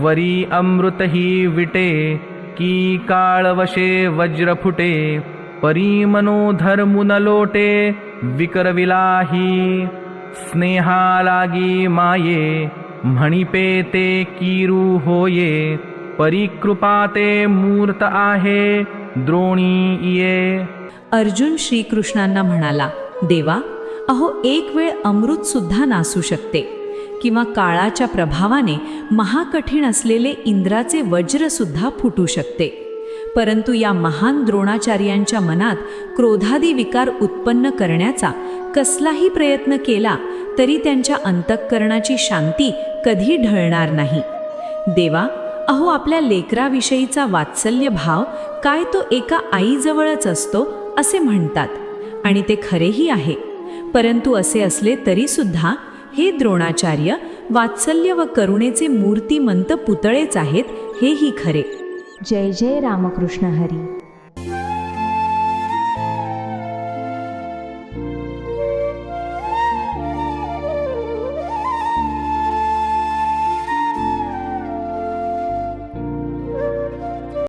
वरी अमृत ही विटे, की काळवशे वज्र फुटे, परी मनोधर मुन लोटे, विकरविलाही स्नेहा लागी माये, म्हणिपे ते कीरू होये, परिकृपा ते मूर्त आहे, द्रोणी ये. अर्जुन श्रीकृष्णांना म्हणाला, देवा, अहो एक वेळ अमृत सुद्धा नासू शकते, किंवा काळाच्या प्रभावाने महाकठीण असलेले इंद्राचे वज्र सुद्धा फुटू शकते. परंतु या महान द्रोणाचार्यांच्या मनात क्रोधादी विकार उत्पन्न करण्याचा कसलाही प्रयत्न केला तरी त्यांच्या अंतःकरणाची शांती कधी ढळणार नाही. देवा, अहो आपल्या लेकराविषयीचा वात्सल्य भाव काय तो एका आईजवळच असतो असे म्हणतात, आणि ते खरेही आहे. परंतु असे असले तरी सुद्धा हे द्रोणाचार्य वात्सल्य व करुणेचे मूर्तिमंत पुतळेच आहेत, हेही खरे. जय जय रामकृष्ण हरी.